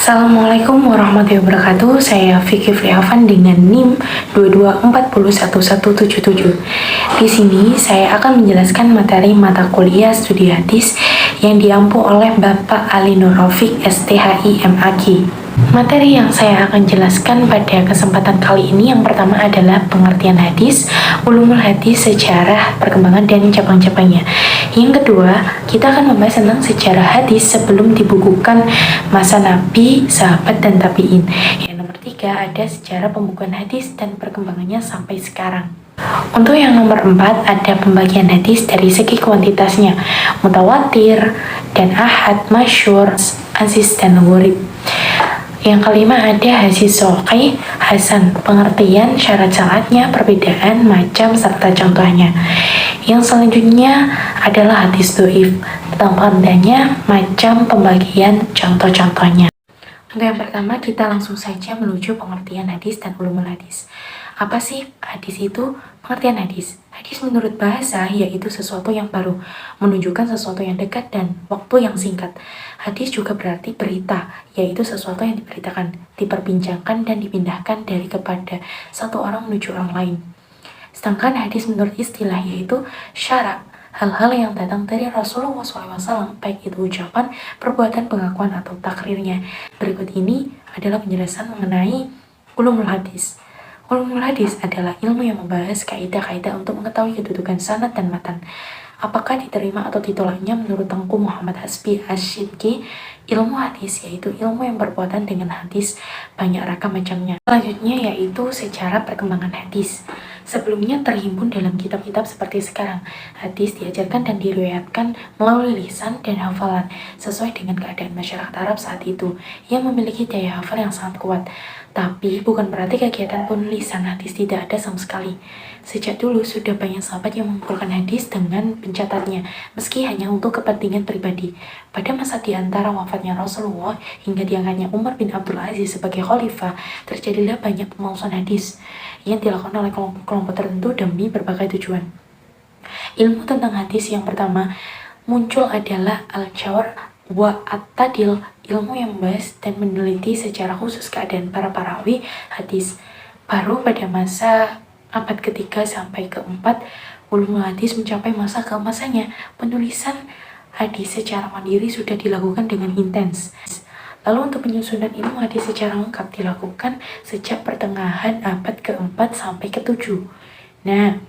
Assalamualaikum warahmatullahi wabarakatuh. Saya Vicky Friavan dengan NIM 22401177. Di sini saya akan menjelaskan materi mata kuliah studi hadis yang diampu oleh Bapak Ali Nur Rafiq STHI MAG. Materi yang saya akan jelaskan pada kesempatan kali ini yang pertama adalah pengertian hadis, ulumul hadis, sejarah, perkembangan, dan cabang-cabangnya. Yang kedua, kita akan membahas tentang sejarah hadis sebelum dibukukan masa Nabi, sahabat, dan tabi'in. Yang nomor tiga, ada sejarah pembukuan hadis dan perkembangannya sampai sekarang. Untuk yang nomor 4, ada pembagian hadis dari segi kuantitasnya, mutawatir, dan ahad, masyhur, aziz, dan gharib. Yang kelima ada hadis sahih, hasan, pengertian, syarat-syaratnya, perbedaan, macam, serta contohnya. Yang selanjutnya adalah hadis dhaif, tandanya, macam, pembagian, contoh-contohnya. Untuk yang pertama, kita langsung saja menuju pengertian hadis dan ulumul hadis. Apa sih hadis itu? Pengertian hadis. Hadis menurut bahasa yaitu sesuatu yang baru, menunjukkan sesuatu yang dekat dan waktu yang singkat. Hadis juga berarti berita, yaitu sesuatu yang diberitakan, diperbincangkan, dan dipindahkan dari kepada satu orang menuju orang lain. Sedangkan hadis menurut istilah yaitu syara, hal-hal yang datang dari Rasulullah SAW, baik itu ucapan, perbuatan, pengakuan, atau takrirnya. Berikut ini adalah penjelasan mengenai ulumul hadis. Ulumul hadis adalah ilmu yang membahas kaidah-kaidah untuk mengetahui kedudukan sanad dan matan. Apakah diterima atau ditolaknya menurut Tengku Muhammad Hasbi Asyidki. Ilmu hadis yaitu ilmu yang berkaitan dengan hadis, banyak ragam macamnya. Selanjutnya yaitu sejarah perkembangan hadis. Sebelumnya terhimpun dalam kitab-kitab seperti sekarang. Hadis diajarkan dan diriwayatkan melalui lisan dan hafalan sesuai dengan keadaan masyarakat Arab saat itu yang memiliki daya hafal yang sangat kuat. Tapi bukan berarti kegiatan penulisan hadis tidak ada sama sekali. Sejak dulu sudah banyak sahabat yang mengumpulkan hadis dengan pencatatnya, meski hanya untuk kepentingan pribadi. Pada masa di antara wafatnya Rasulullah hingga diangkatnya Umar bin Abdul Aziz sebagai khalifah, terjadilah banyak pemausan hadis yang dilakukan oleh kelompok tertentu demi berbagai tujuan. Ilmu tentang hadis yang pertama muncul adalah al-jawr wa at-tadil, ilmu yang membahas dan meneliti secara khusus keadaan para perawi hadis. Baru pada masa abad ketiga sampai keempat, ulumul hadis mencapai masa keemasannya. Penulisan hadis secara mandiri sudah dilakukan dengan intens. Lalu untuk penyusunan ilmu hadis secara lengkap dilakukan sejak pertengahan abad keempat sampai ketujuh. Nah,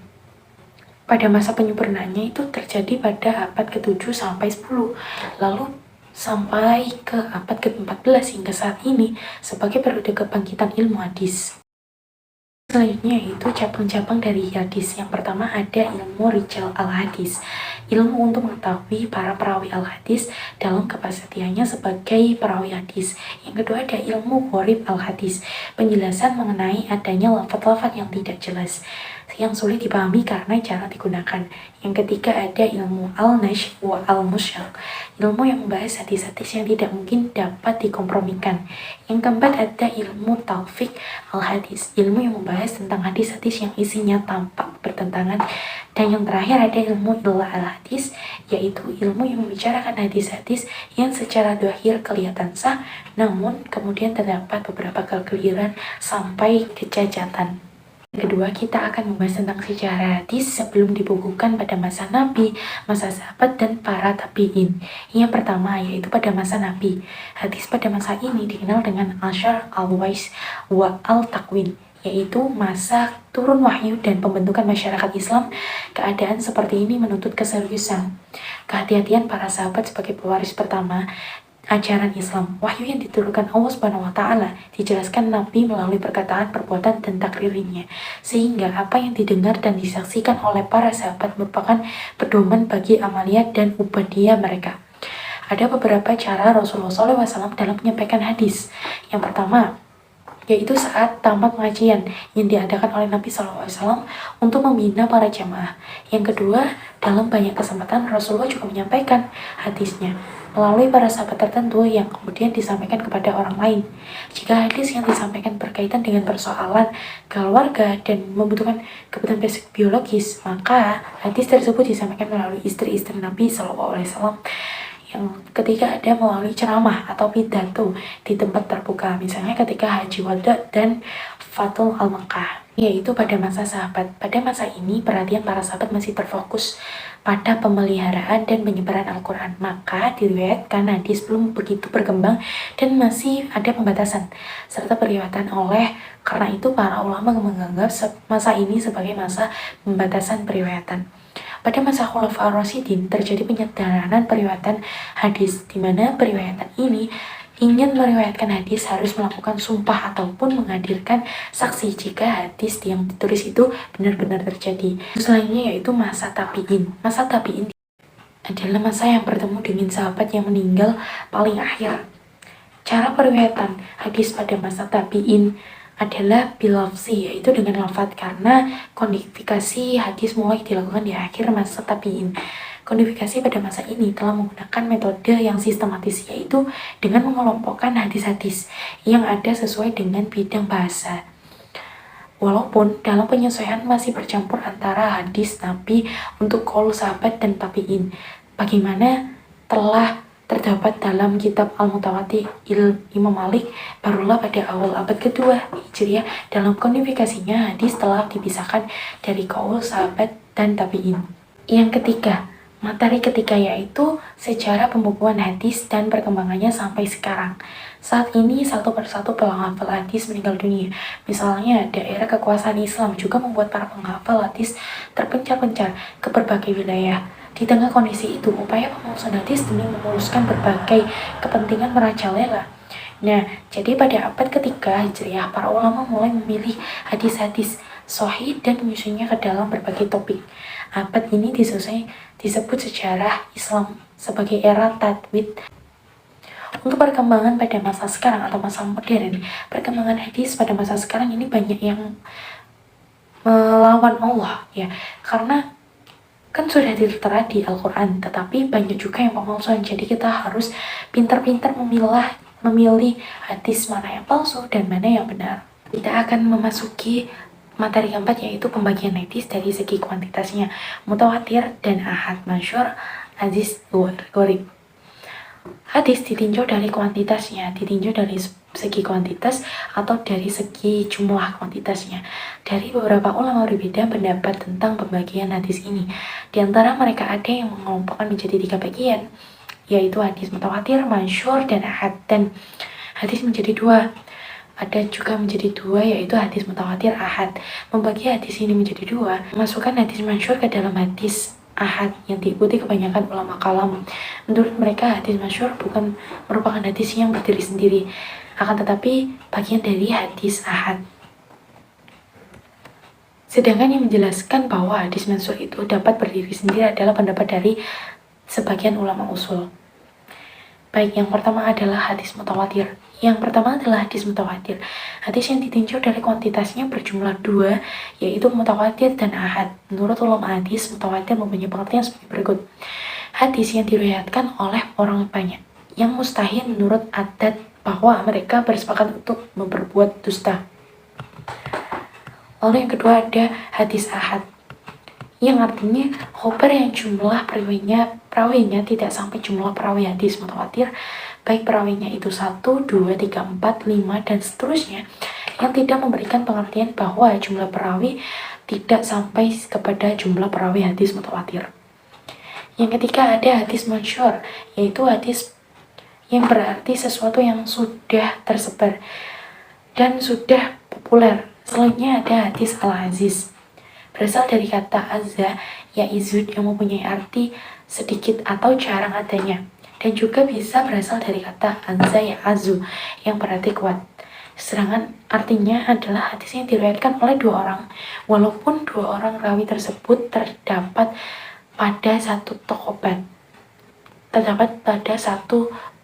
pada masa penyempurnaannya itu terjadi pada abad ke-7 sampai 10. Lalu sampai ke abad ke-14 hingga saat ini sebagai periode kebangkitan ilmu hadis. Selanjutnya yaitu cabang-cabang dari hadis. Yang pertama ada ilmu rijal al-hadis, ilmu untuk mengetahui para perawi al-hadis dalam kapasitiannya sebagai perawi hadis. Yang kedua ada ilmu gharib al-hadis, penjelasan mengenai adanya lafaz-lafaz yang tidak jelas, yang sulit dipahami karena jarang digunakan. Yang ketiga ada ilmu al-nash wa al-musyaq, ilmu yang membahas hadis-hadis yang tidak mungkin dapat dikompromikan. Yang keempat ada ilmu taufiq al-hadis, ilmu yang membahas tentang hadis-hadis yang isinya tampak bertentangan. Dan yang terakhir ada ilmu illah al-hadis, yaitu ilmu yang membicarakan hadis-hadis yang secara zahir kelihatan sah, namun kemudian terdapat beberapa kekeliruan sampai kecacatan. Kedua, kita akan membahas tentang sejarah hadis sebelum dibukukan pada masa Nabi, masa sahabat, dan para tabi'in. Yang pertama yaitu pada masa Nabi. Hadis pada masa ini dikenal dengan al-syar, al-wais, wa al-takwin, yaitu masa turun wahyu dan pembentukan masyarakat Islam. Keadaan seperti ini menuntut keseriusan, kehati-hatian para sahabat sebagai pewaris pertama ajaran Islam. Wahyu yang diturunkan Allah Subhanahu wa Ta'ala dijelaskan Nabi melalui perkataan, perbuatan, dan takrirnya, sehingga apa yang didengar dan disaksikan oleh para sahabat merupakan pedoman bagi amaliyat dan ubadiyah mereka. Ada beberapa cara Rasulullah SAW dalam menyampaikan hadis. Yang pertama yaitu saat tamat pengajian yang diadakan oleh Nabi SAW untuk membina para jamaah. Yang kedua, dalam banyak kesempatan Rasulullah juga menyampaikan hadisnya melalui para sahabat tertentu yang kemudian disampaikan kepada orang lain. Jika hadis yang disampaikan berkaitan dengan persoalan keluarga dan membutuhkan kebutuhan basic biologis, maka hadis tersebut disampaikan melalui istri-istri Nabi SAW. yang ketika ada melalui ceramah atau pidato di tempat terbuka, misalnya ketika Haji Wada dan Fathul Al-Makkah, yaitu pada masa sahabat. Pada masa ini, perhatian para sahabat masih terfokus pada pemeliharaan dan penyebaran Al-Quran. Maka diriwayatkan hadis belum begitu berkembang dan masih ada pembatasan serta periwayatan karena itu para ulama menganggap masa ini sebagai masa pembatasan periwayatan. Pada masa Khulafaur Rasyidin terjadi penyederhanaan periwayatan hadis, di mana periwayatan ini ingin meriwayatkan hadis harus melakukan sumpah ataupun menghadirkan saksi jika hadis yang ditulis itu benar-benar terjadi. Selanjutnya yaitu masa tabi'in. Masa tabi'in adalah masa yang bertemu dengan sahabat yang meninggal paling akhir. Cara periwayatan hadis pada masa tabi'in adalah bilafzi, yaitu dengan lafaz, karena kodifikasi hadis mulai dilakukan di akhir masa tabi'in. Kodifikasi pada masa ini telah menggunakan metode yang sistematis, yaitu dengan mengelompokkan hadis-hadis yang ada sesuai dengan bidang bahasa. Walaupun dalam penyesuaian masih bercampur antara hadis Nabi untuk qaul sahabat dan tabi'in, bagaimana telah terdapat dalam kitab Al-Mutawatir Imam Malik, barulah pada awal abad kedua Hijriah dalam kodifikasinya hadis telah dipisahkan dari qaul sahabat dan tabi'in. Yang ketiga, materi ketiga yaitu sejarah pembukuan hadis dan perkembangannya sampai sekarang. Saat ini satu persatu penghafal hadis meninggal dunia. Misalnya daerah kekuasaan Islam juga membuat para penghafal hadis terpencar-pencar ke berbagai wilayah. Di tengah kondisi itu, upaya pemulusan hadis demi memuluskan berbagai kepentingan merajalela. Nah, jadi pada abad ketiga Hijriah, para ulama mulai memilih hadis-hadis sahih dan menyusunnya ke dalam berbagai topik. Abad ini disebut sejarah Islam sebagai era tadwid. Untuk perkembangan pada masa sekarang atau masa modern, perkembangan hadis pada masa sekarang ini banyak yang melawan Allah, ya, karena kan sudah tertera di Al-Quran, tetapi banyak juga yang pemalsuan. Jadi kita harus pintar-pintar memilih hadis mana yang palsu dan mana yang benar. Kita akan memasuki materi keempat, yaitu pembagian hadis dari segi kuantitasnya, mutawatir dan ahad, masyhur, aziz, gharib. Hadis ditinjau dari kuantitasnya, ditinjau dari segi kuantitas atau dari segi jumlah kuantitasnya. Dari beberapa ulama berbeda pendapat tentang pembagian hadis ini. Di antara mereka ada yang mengelompokkan menjadi 3 bagian, yaitu hadis mutawatir, masyhur, dan ahad. Dan hadis menjadi 2. Ada juga menjadi 2, yaitu hadis mutawatir, ahad. Membagi hadis ini menjadi 2, masukkan hadis masyhur ke dalam hadis ahad yang diikuti kebanyakan ulama kalam. Menurut mereka hadis masyhur bukan merupakan hadis yang berdiri sendiri, akan tetapi bagian dari hadis ahad. Sedangkan yang menjelaskan bahwa hadis masyhur itu dapat berdiri sendiri adalah pendapat dari sebagian ulama usul. Baik, yang pertama adalah hadis mutawatir. Yang pertama adalah hadis mutawatir. Hadis yang ditinjau dari kuantitasnya berjumlah 2, yaitu mutawatir dan ahad. Menurut ulama hadis, mutawatir mempunyai pengertian sebagai berikut. Hadis yang diriwayatkan oleh orang banyak, yang mustahil menurut adat bahwa mereka bersepakat untuk memperbuat dusta. Lalu yang kedua ada hadis ahad, yang artinya khobar yang jumlah perawinya tidak sampai jumlah perawi hadis mutawatir, baik perawinya itu 1, 2, 3, 4, 5, dan seterusnya, yang tidak memberikan pengertian bahwa jumlah perawi tidak sampai kepada jumlah perawi hadis mutawatir. Yang ketiga ada hadis masyhur, yaitu hadis yang berarti sesuatu yang sudah tersebar dan sudah populer. Selanjutnya ada hadis al-aziz, berasal dari kata azza ya izud, yang mempunyai arti sedikit atau jarang adanya, dan juga bisa berasal dari kata azza ya azu, yang berarti kuat. Sedangkan artinya adalah hadis yang diriwayatkan oleh 2 orang, walaupun 2 orang rawi tersebut terdapat pada satu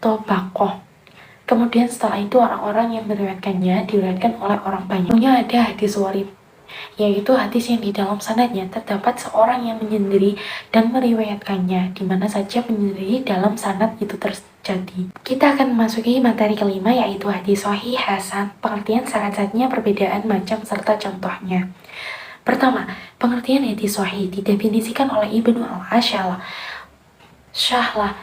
tobakoh. Kemudian setelah itu orang-orang yang meriwayatkannya diriwayatkan oleh orang banyak. Kemudian ada hadis warib, yaitu hadis yang di dalam sanadnya terdapat seorang yang menyendiri dan meriwayatkannya di mana saja menyendiri dalam sanad itu terjadi. Kita akan memasuki materi kelima, yaitu hadis sahih hasan, pengertian syarat-syaratnya, perbedaan macam serta contohnya. Pertama, pengertian hadis sahih didefinisikan oleh Ibnu al-Ash'ala Syahlah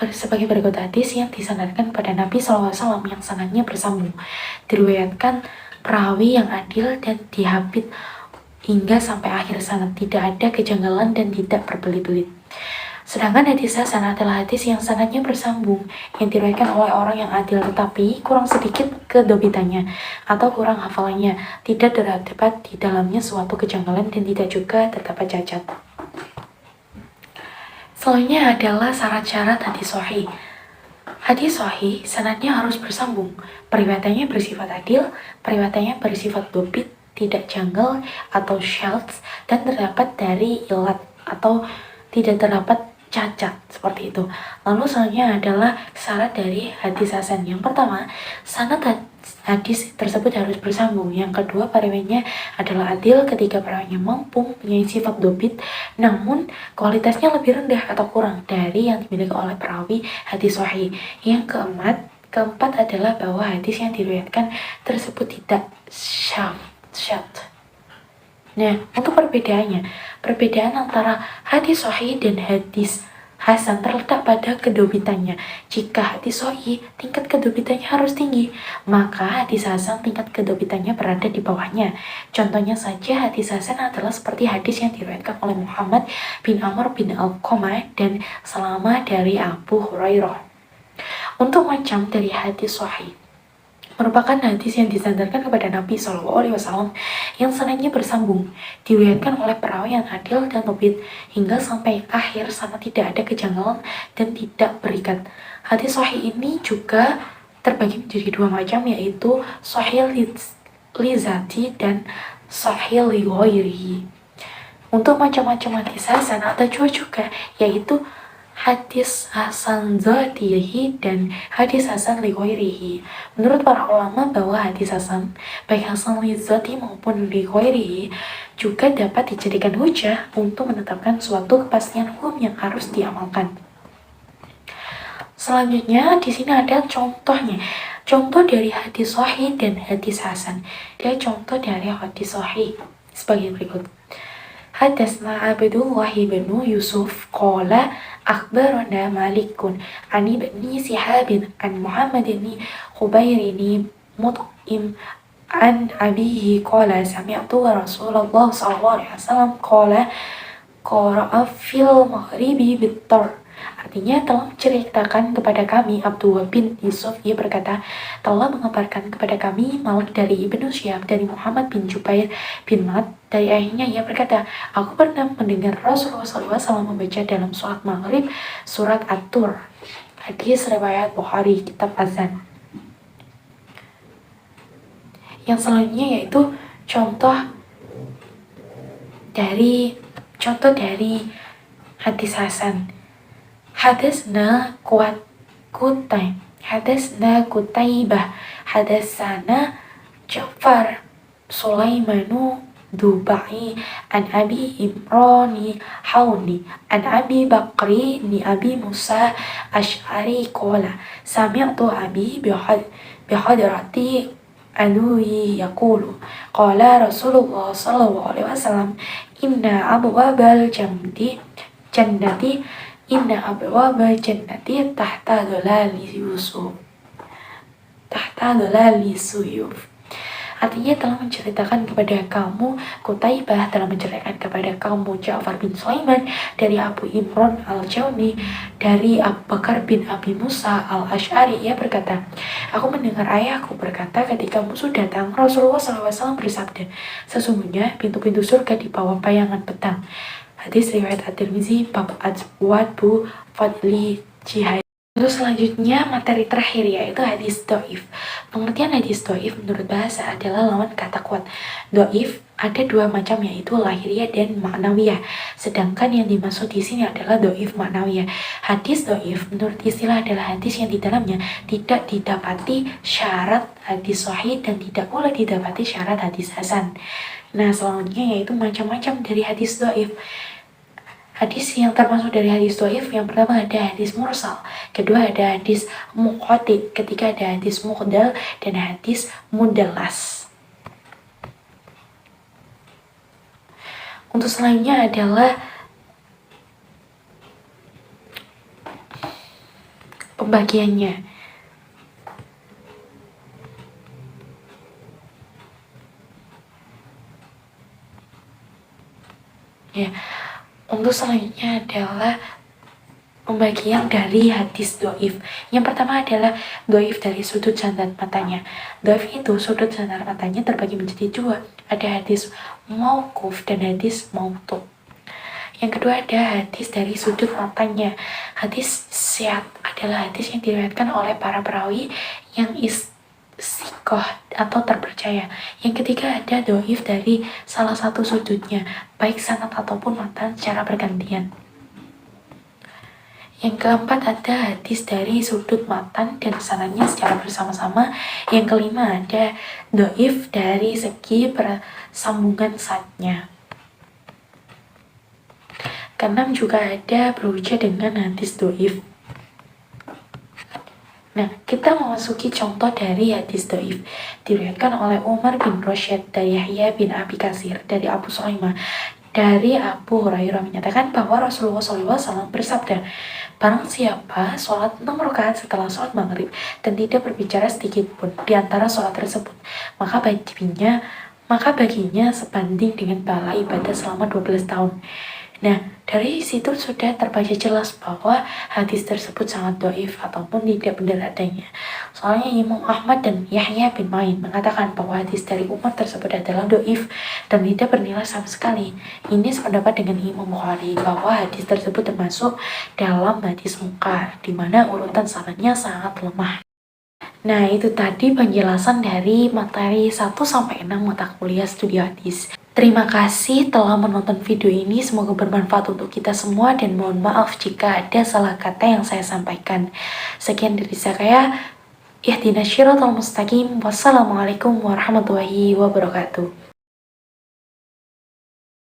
sebagai berikut hadis yang disandarkan pada Nabi SAW yang sanadnya bersambung. Diriwayatkan perawi yang adil dan dihabit hingga sampai akhir sanad, tidak ada kejanggalan dan tidak berbelit-belit. Sedangkan hadis hasan adalah hadis yang sanadnya bersambung, yang diriwayatkan oleh orang yang adil tetapi kurang sedikit kedobitannya atau kurang hafalannya, tidak terdapat di dalamnya suatu kejanggalan dan tidak juga terdapat cacat. Selanjutnya adalah syarat-syarat hadis sahih. Hadis sahih sanadnya harus bersambung, periwayatannya bersifat adil, periwayatannya bersifat dobit, tidak janggal atau syadz, dan terdapat dari ilat atau tidak terdapat cacat, seperti itu. Lalu selanjutnya adalah syarat dari hadis hasan. Yang pertama, sanad hadis tersebut harus bersambung. Yang kedua, perawinya adalah adil. Ketiga, perawinya mampu mempunyai sifat dobit, namun kualitasnya lebih rendah atau kurang dari yang dimiliki oleh perawi hadis sahih. Yang keempat adalah bahwa hadis yang diriwayatkan tersebut tidak syadz. Nah, untuk perbedaan antara hadis sahih dan hadis hasan terletak pada kedobitannya. Jika hadis sahih tingkat kedobitannya harus tinggi, maka hadis hasan tingkat kedobitannya berada di bawahnya. Contohnya saja, hadis hasan adalah seperti hadis yang diriwayatkan oleh Muhammad bin Amr bin Alqamah dan Salamah dari Abu Hurairah. Untuk macam dari hadis sahih merupakan hadis yang disandarkan kepada Nabi SAW yang sanadnya bersambung, diriwayatkan oleh perawi yang adil dan dobit hingga sampai akhir sanad, tidak ada kejanggalan dan tidak berikat. Hadis sahih ini juga terbagi menjadi dua macam, yaitu sahih li zati dan sahih li ghairihi. Untuk macam-macam hadis hasan ada juga, yaitu hadis hasan zatihi dan hadis hasan li ghairihi. Menurut para ulama bahwa hadis hasan, baik hasan li zati maupun li ghairihi, juga dapat dijadikan hujah untuk menetapkan suatu kepastian hukum yang harus diamalkan. Selanjutnya di sini ada contohnya. Contoh dari hadis sahih dan hadis hasan. Dia contoh dari hadis sahih sebagai berikut. Hadasna Abdullah bin Yusuf qala akhbarana Malikun an ibni Sihabin an Muhammad bin Khubayrin Mut'im an abihi qala sami'tu Rasulullah sallallahu alaihi wasallam qala qara'a fil maghribi bit-tar. Artinya telah menceritakan kepada kami, Abdullah bin Yusuf, ia berkata, telah mengabarkan kepada kami Malik dari Ibnu Syihab dari Muhammad bin Jubair bin Mat dari ayahnya, ia berkata, aku pernah mendengar Rasulullah SAW membaca dalam sholat maghrib surat At-Tur. Hadis riwayat Bukhari, kitab azan. Yang selanjutnya yaitu contoh dari hadis hasan. Hadasna Kutaibah, hadasana Ja'far Sulaimanu Dubai an Abi Imrani Hauni an Abi Bakri ni Abi Musa Ash'ari qala sami'tu Abi bihadrati aduhi yaqulu qala Rasulullah sallallahu alaihi wasallam inna abwabal jannati Inna abwaba jannati tahta dhalali suyuf. Artinya telah menceritakan kepada kamu, Kutaibah telah menceritakan kepada kamu Ja'far bin Sulaiman dari Abu Imran al-Jawni dari Abu Bakar bin Abi Musa al-Ash'ari. Ia berkata, aku mendengar ayahku berkata ketika musuh datang, Rasulullah SAW bersabda, sesungguhnya pintu-pintu surga di bawah bayangan petang. Hadis riwayat At-Tirmizi bab Adbu Fadli Jihad. Lalu selanjutnya materi terakhir yaitu hadis do'if. Pengertian hadis do'if menurut bahasa adalah lawan kata kuat. Do'if ada dua macam, yaitu lahiriah dan maknawiyah. Sedangkan yang dimaksud di sini adalah do'if maknawiyah. Hadis do'if menurut istilah adalah hadis yang di dalamnya tidak didapati syarat hadis sahih dan tidak pula didapati syarat hadis hasan. Nah, selanjutnya yaitu macam-macam dari hadis do'if. Hadis yang termasuk dari hadis do'if, yang pertama ada hadis mursal, kedua ada hadis muqati, ketiga ada hadis muqdal, dan hadis mudallas. Untuk selanjutnya adalah pembagiannya. Ya, untuk selanjutnya adalah pembagian dari hadis doif. Yang pertama adalah doif dari sudut sandar matanya. Doif itu sudut sandar matanya terbagi menjadi dua. Ada hadis mauquf dan hadis mautu. Yang kedua ada hadis dari sudut matanya. Hadis syad adalah hadis yang diriwayatkan oleh para perawi yang istiqoh atau terpercaya. Yang ketiga ada doif dari salah satu sudutnya, baik sanad ataupun matan secara bergantian. Yang keempat ada hadis dari sudut matan dan sanadnya secara bersama-sama. Yang kelima ada doif dari segi persambungan sanadnya. Keenam juga ada berhujjah dengan hadis doif. Nah, kita memasuki contoh dari hadis doif. Diriwayatkan oleh Umar bin Rasyid dari Yahya bin Abi Katsir dari Abu Sulaimah dari Abu Hurairah menyatakan bahwa Rasulullah SAW bersabda, barang siapa sholat 6 rakaat setelah sholat maghrib dan tidak berbicara sedikit pun di antara sholat tersebut, maka baginya sebanding dengan pahala ibadah selama 12 tahun. Nah, dari situ sudah terbaca jelas bahwa hadis tersebut sangat doif ataupun tidak benar adanya. Soalnya Imam Ahmad dan Yahya bin Ma'in mengatakan bahwa hadis dari Umar tersebut adalah doif dan tidak bernilai sama sekali. Ini sependapat dengan Imam Bukhari bahwa hadis tersebut termasuk dalam hadis munkar, di mana urutan sanadnya sangat lemah. Nah, itu tadi penjelasan dari materi 1-6 mata kuliah studi hadis. Terima kasih telah menonton video ini, semoga bermanfaat untuk kita semua dan mohon maaf jika ada salah kata yang saya sampaikan. Sekian dari saya, ihdinas syiratal mustaqim. Wassalamualaikum warahmatullahi wabarakatuh.